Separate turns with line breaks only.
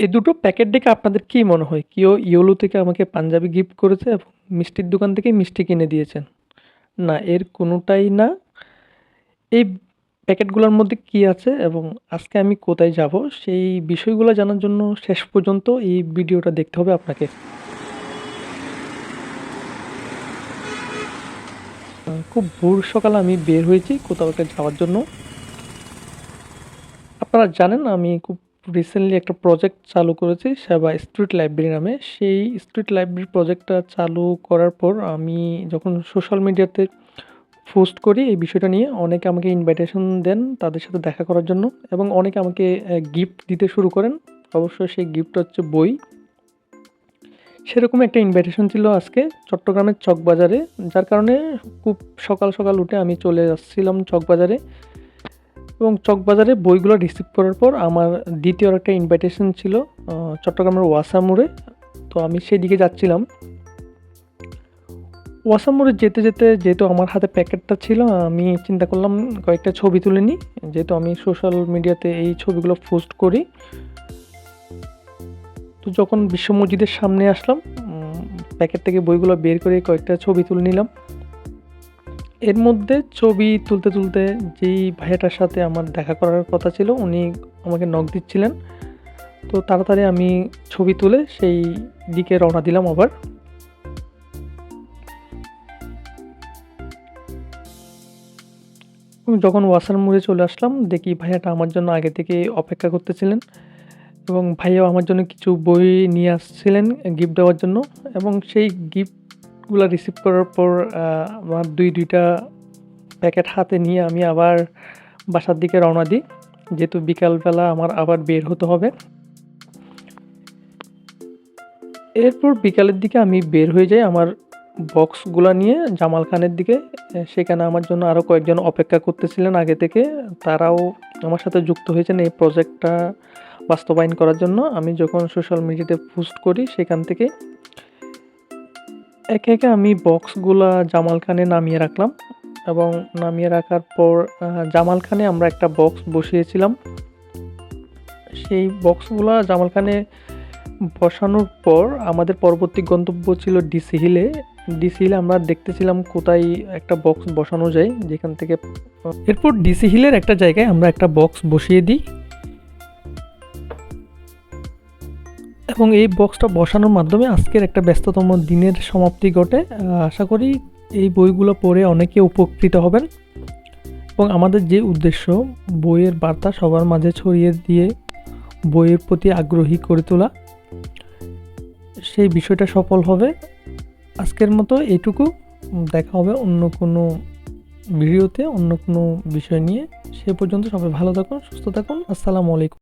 এই দুটো প্যাকেট দেখে আপনাদের কি মনে হয়? কেউ ইয়োলো থেকে আমাকে পাঞ্জাবি গিফট করেছে এবং মিষ্টির দোকান থেকে মিষ্টি কিনে দিয়েছেন। না, এর কোনোটাই না। এই প্যাকেটগুলোর মধ্যে কি আছে এবং আজকে আমি কোথায় যাব সেই বিষয়গুলো জানার জন্য শেষ পর্যন্ত এই ভিডিওটা দেখতে হবে আপনাকে। খুব ভোর সকালে আমি বের হয়েছি কোথাও একটা যাওয়ার জন্য। আপনারা জানেন আমি খুব রিসেন্টলি একটা প্রজেক্ট চালু করেছি সেবা স্ট্রিট লাইব্রেরি নামে। সেই স্ট্রিট লাইব্রেরি প্রজেক্টটা চালু করার পর আমি যখন সোশ্যাল মিডিয়াতে পোস্ট করি এই বিষয়টা নিয়ে, অনেকে আমাকে ইনভাইটেশন দেন তাদের সাথে দেখা করার জন্য এবং অনেকে আমাকে গিফট দিতে শুরু করেন। অবশ্যই সেই গিফট হচ্ছে বই। সেরকম একটা ইনভাইটেশন ছিল আজকে চট্টগ্রামের চকবাজারে, যার কারণে খুব সকাল সকাল উঠে আমি চলে যাচ্ছিলাম চকবাজারে এবং চকবাজারে বইগুলো রিসিভ করার পর আমার দ্বিতীয় একটা ইনভাইটেশন ছিল চট্টগ্রামের ওয়াসা মোড়ে। তো আমি সেদিকে যাচ্ছিলাম। ওয়াসা মোড়ে যেতে যেতে যেহেতু আমার হাতে প্যাকেটটা ছিল, আমি চিন্তা করলাম কয়েকটা ছবি তুলে নিই, যেহেতু আমি সোশ্যাল মিডিয়াতে এই ছবিগুলো পোস্ট করি। তো যখন বিশ্ব মসজিদের সামনে আসলাম, প্যাকেট থেকে বইগুলো বের করে কয়েকটা ছবি তুলে নিলাম। এর মধ্যে ছবি তুলতে তুলতে যেই ভাইয়াটার সাথে আমার দেখা করার কথা ছিল উনি আমাকে নক দিচ্ছিলেন। তো তাড়াতাড়ি আমি ছবি তুলে সেই দিকে রওনা দিলাম আবার। যখন ওয়াসার মোড়ে চলে আসলাম দেখি ভাইয়াটা আমার জন্য আগে থেকে অপেক্ষা করতেছিলেন এবং ভাইয়াও আমার জন্য কিছু বই নিয়ে আসছিলেন গিফট দেওয়ার জন্য। এবং সেই গিফটগুলো রিসিভ করার পর আমার দুইটা প্যাকেট হাতে নিয়ে আমি আবার বাসার দিকে রওনা দিই, যেহেতু বিকালবেলা আমার আবার বের হতে হবে। এরপর বিকালের দিকে আমি বের হয়ে যাই আমার বক্সগুলো নিয়ে জামাল খানের দিকে। সেখানে আমার জন্য আরও কয়েকজন অপেক্ষা করতেছিলেন আগে থেকে। তারাও আমার সাথে যুক্ত হয়েছেন এই প্রজেক্টটা বাস্তবায়ন করার জন্য। আমি যখন সোশ্যাল মিডিয়াতে পোস্ট করি সেখান থেকে একে একে আমি বক্সগুলা জামাল খানে নামিয়ে রাখলাম এবং নামিয়ে রাখার পর জামাল খানে আমরা একটা বক্স বসিয়েছিলাম। সেই বক্সগুলা জামাল খানে বসানোর পর আমাদের পরবর্তী গন্তব্য ছিল ডিসি হিলে। ডিসি হিলে আমরা দেখতেছিলাম কোথায় একটা বক্স বসানো যায় যেখান থেকে। এরপর ডিসি হিলের একটা জায়গায় আমরা একটা বক্স বসিয়ে দিই এবং এই বক্সটা বসানোর মাধ্যমে আজকের একটা ব্যস্ততম দিনের সমাপ্তি ঘটে। আশা করি এই বইগুলো পড়ে অনেকে উপকৃত হবেন এবং আমাদের যে উদ্দেশ্য বইয়ের বার্তা সবার মাঝে ছড়িয়ে দিয়ে বইয়ের প্রতি আগ্রহী করে তোলা, সেই বিষয়টা সফল হবে। আজকের মতো এইটুকু। দেখা হবে অন্য কোনো ভিডিওতে অন্য কোনো বিষয় নিয়ে। সে পর্যন্ত সবাই ভালো থাকুন, সুস্থ থাকুন। আসসালামু আলাইকুম।